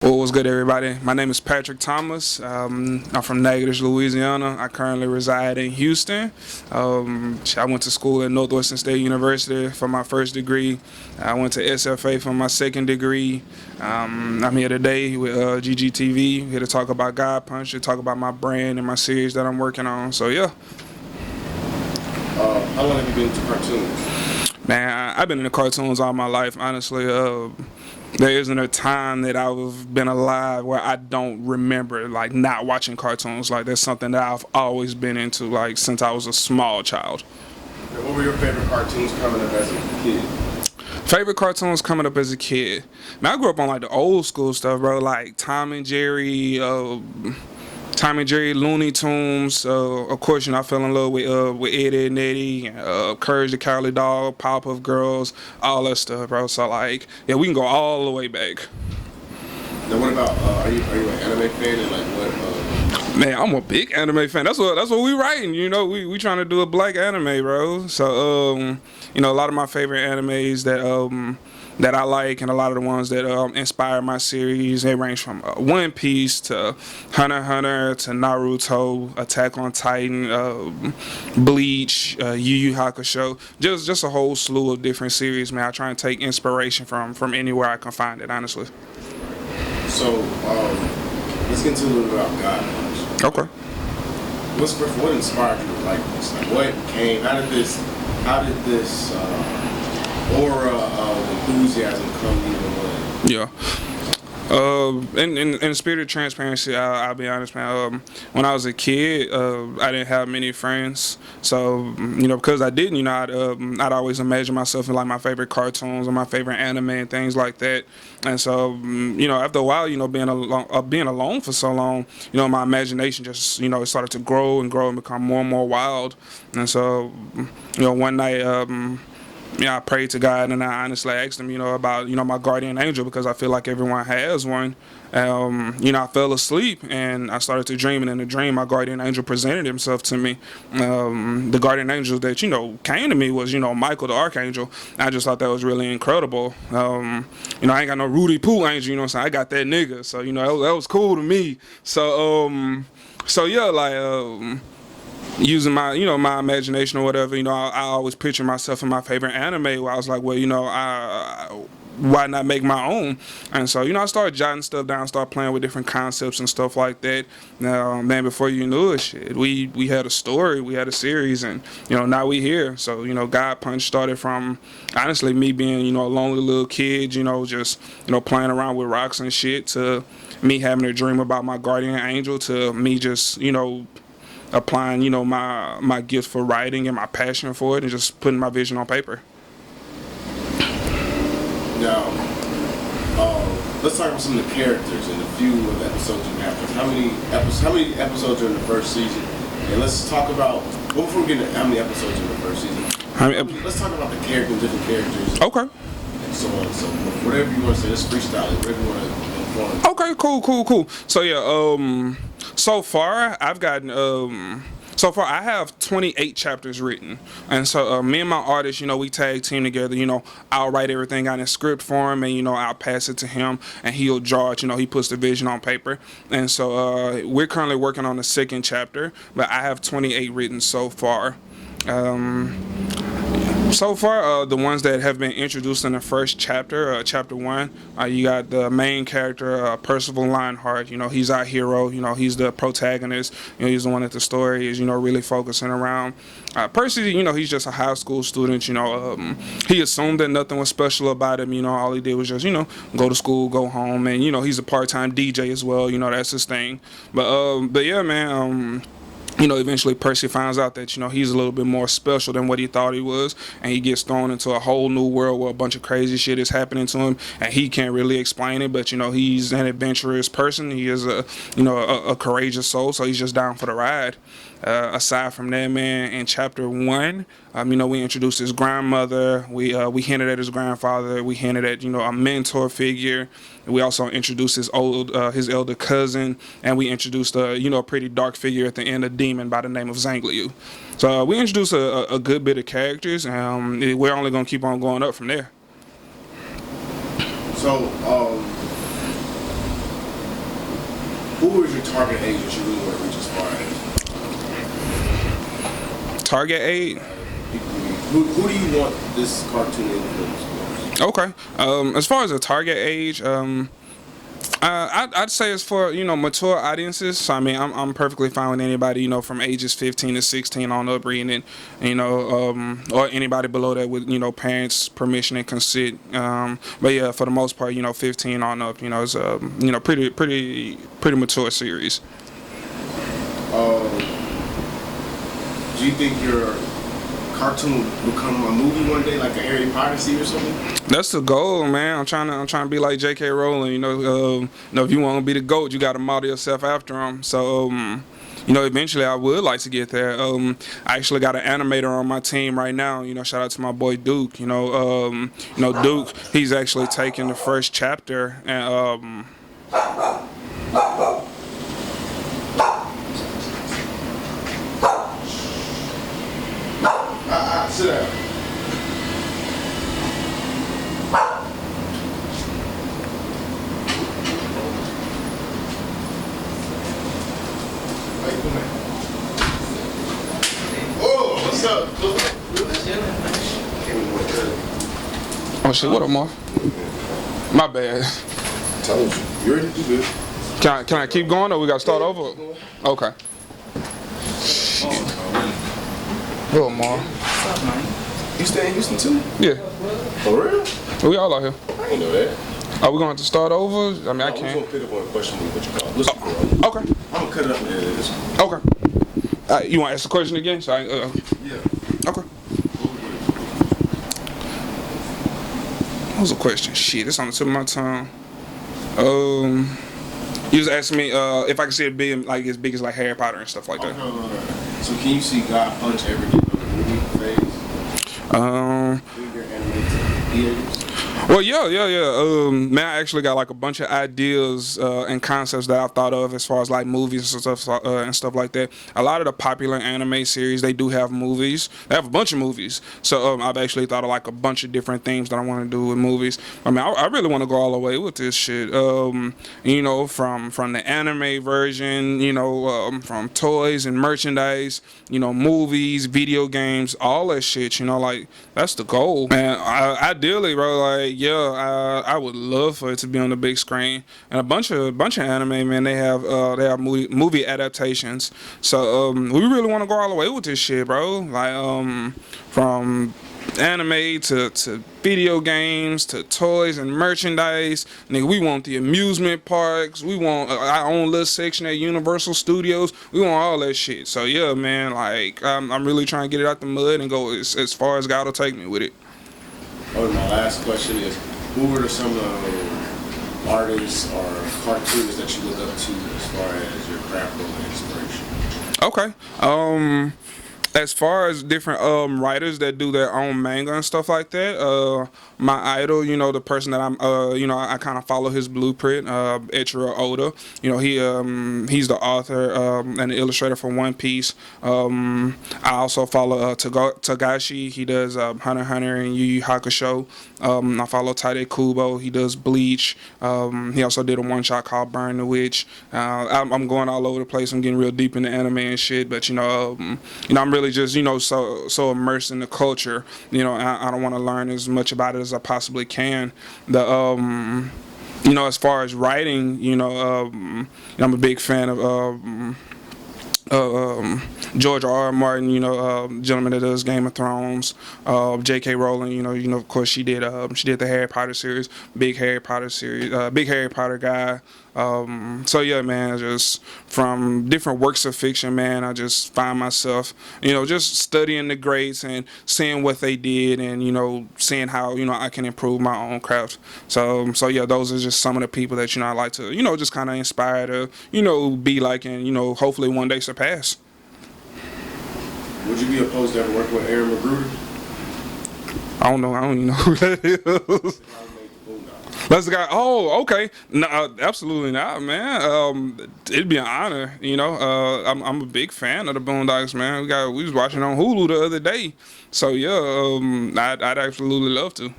Well, what's good, everybody? My name is Patrick Thomas. I'm from Natchez, Louisiana. I currently reside in Houston. I went to school at Northwestern State University for my first degree. I went to SFA for my second degree. I'm here today with GGTV, here to talk about God Punch, to talk about my brand and my series that I'm working on. So, yeah. How long have you been into cartoons? Man, I've been into cartoons all my life, honestly. There isn't a time that I've been alive where I don't remember like not watching cartoons. Like that's something that I've always been into, like since I was a small child. And what were your favorite cartoons coming up as a kid? Favorite cartoons coming up as a kid? Man, I grew up on like the old school stuff, bro. Like Tom and Jerry, Looney Tunes. Of course, I fell in love with Eddie and Eddie, Courage the Cowardly Dog, Powerpuff Girls, all that stuff, bro. So like, yeah, we can go all the way back. Now, what about are you an anime fan and like what? Man, I'm a big anime fan. That's what we writing. We trying to do a black anime, bro. So a lot of my favorite animes that I like, and a lot of the ones that inspire my series, they range from One Piece to Hunter x Hunter to Naruto, Attack on Titan, Bleach, Yu Yu Hakusho, just a whole slew of different series, man. I try and take inspiration from anywhere I can find it, honestly. So let's get into a little bit about God Punch. Okay. What inspired you to like this? Like what came? How did this aura of enthusiasm come either way? Yeah. In the spirit of transparency, I'll be honest, man. When I was a kid, I didn't have many friends. So, because I didn't, I'd always imagine myself in like my favorite cartoons or my favorite anime and things like that. And so, after a while, being alone for so long, my imagination just, it started to grow and become more and more wild. And so, one night, I prayed to God, and I honestly asked him, about, my guardian angel, because I feel like everyone has one. I fell asleep and I started to dream, and in the dream, my guardian angel presented himself to me. The guardian angel that, came to me was, Michael the Archangel. I just thought that was really incredible. I ain't got no Rudy Poo angel, I got that nigga. So, that was cool to me. So yeah, like, using my, my imagination or whatever, I always picture myself in my favorite anime where I was like, well, why not make my own? And so, I started jotting stuff down, started playing with different concepts and stuff like that. Now, man, before you knew it, shit, we had a story, we had a series, and, now we here. So, God Punch started from, honestly, me being, a lonely little kid, just, playing around with rocks and shit, to me having a dream about my guardian angel, to me just, applying, my gift for writing and my passion for it, and just putting my vision on paper. Now, let's talk about some of the characters and a few of the episodes you have. How many episodes are in the first season? And let's talk about, before we get into how many episodes are in the first season, let's talk about the characters, different characters. Okay. And so on. So whatever you want to say, let's freestyle it, whatever you want to inform. Okay, cool. So yeah, so far I have 28 chapters written, and so me and my artist, we tag team together. I'll write everything out in script form, and I'll pass it to him, and he'll draw it. He puts the vision on paper, and so we're currently working on the second chapter, but I have 28 written so far. So far, the ones that have been introduced in the first chapter, chapter 1, you got the main character, Percival Lionheart. He's our hero. He's the protagonist. He's the one that the story is, really focusing around. Percy, he's just a high school student. He assumed that nothing was special about him. All he did was just, go to school, go home, and he's a part-time DJ as well. That's his thing. But yeah, man. Eventually Percy finds out that, he's a little bit more special than what he thought he was, and he gets thrown into a whole new world where a bunch of crazy shit is happening to him, and he can't really explain it, but, he's an adventurous person. He is a courageous soul, so he's just down for the ride. Aside from that, man, in chapter 1, we introduced his grandmother. We hinted at his grandfather. We hinted at, a mentor figure. We also introduced his elder cousin, and we introduced a pretty dark figure at the end, a demon by the name of Zangliu. So we introduced a good bit of characters, and we're only gonna keep on going up from there. So, how many Who is your target age that you really want to reach as far as? Target age? Who do you want this cartoon influence for? Okay. As far as a target age, I'd say it's for mature audiences. So I mean, I'm perfectly fine with anybody from ages 15 to 16 on up reading it, or anybody below that with parents' permission and consent. But yeah, for the most part, 15 on up, it's a pretty mature series. Do you think your cartoon will become a movie one day, like a Harry Potter series or something? That's the goal, man. I'm trying to be like J.K. Rowling. If you want to be the GOAT, you got to model yourself after him. So, eventually I would like to get there. I actually got an animator on my team right now. Shout out to my boy Duke. Duke. He's actually taking the first chapter and. Sit down. Oh, what's up? Oh shit! What up, Marv? My bad. Told you. You ready? You good? Can I keep going or we gotta start over? Okay. Hello, Marv. What's up, man? You stay in Houston too? Yeah. For real? We all out here. I didn't know that. Are we going to start over? I mean, I We're can't. gonna pick up on a question with what you call. Listen, bro. Okay. I'm gonna cut it up and edit this. Okay. You want to ask the question again? So Yeah. Okay. What was the question? Shit, it's on the tip of my tongue. You was asking me if I could see it being like as big as like Harry Potter and stuff like that. So can you see God Punch ever get on the movie phase? Bigger animated theaters? Well, yeah. Man, I actually got like a bunch of ideas and concepts that I've thought of as far as like movies and stuff like that. A lot of the popular anime series, they do have movies. They have a bunch of movies. So I've actually thought of like a bunch of different things that I want to do with movies. I mean, I really want to go all the way with this shit. From the anime version, from toys and merchandise, movies, video games, all that shit. Like that's the goal. And ideally, bro, like. Yeah, I would love for it to be on the big screen, and a bunch of anime, man. They have movie adaptations, so we really want to go all the way with this shit, bro. Like from anime to video games to toys and merchandise. Nigga, we want the amusement parks. We want our own little section at Universal Studios. We want all that shit. So yeah, man. Like I'm really trying to get it out the mud and go as far as God will take me with it. Oh, my last question is, who are some artists or cartoonists that you look up to as far as your craft and inspiration? Okay. As far as different writers that do their own manga and stuff like that, my idol, the person that I'm, I kind of follow his blueprint, Eiichiro Oda. He's the author and the illustrator for One Piece. I also follow Togashi. He does Hunter x Hunter and Yu Yu Hakusho. I follow Tade Kubo. He does Bleach. He also did a one-shot called Burn the Witch. I'm going all over the place. I'm getting real deep into anime and shit, but I'm really just so immersed in the culture. I don't want to learn as much about it as I possibly can. As far as writing, I'm a big fan of George R.R. Martin, gentleman that does Game of Thrones. J.K. Rowling, of course she did the Harry Potter series, big Harry Potter guy. So yeah, man, just from different works of fiction, man, I just find myself, just studying the greats and seeing what they did and, seeing how, I can improve my own craft. So yeah, those are just some of the people that, I like to, just kind of inspire to, be like and, hopefully one day surpass. Would you be opposed to ever working with Aaron McGruder? I don't even know who that is. That's the guy. Oh, okay. No, absolutely not, man. It'd be an honor. I'm a big fan of the Boondocks, man. We was watching on Hulu the other day. So yeah, I'd absolutely love to.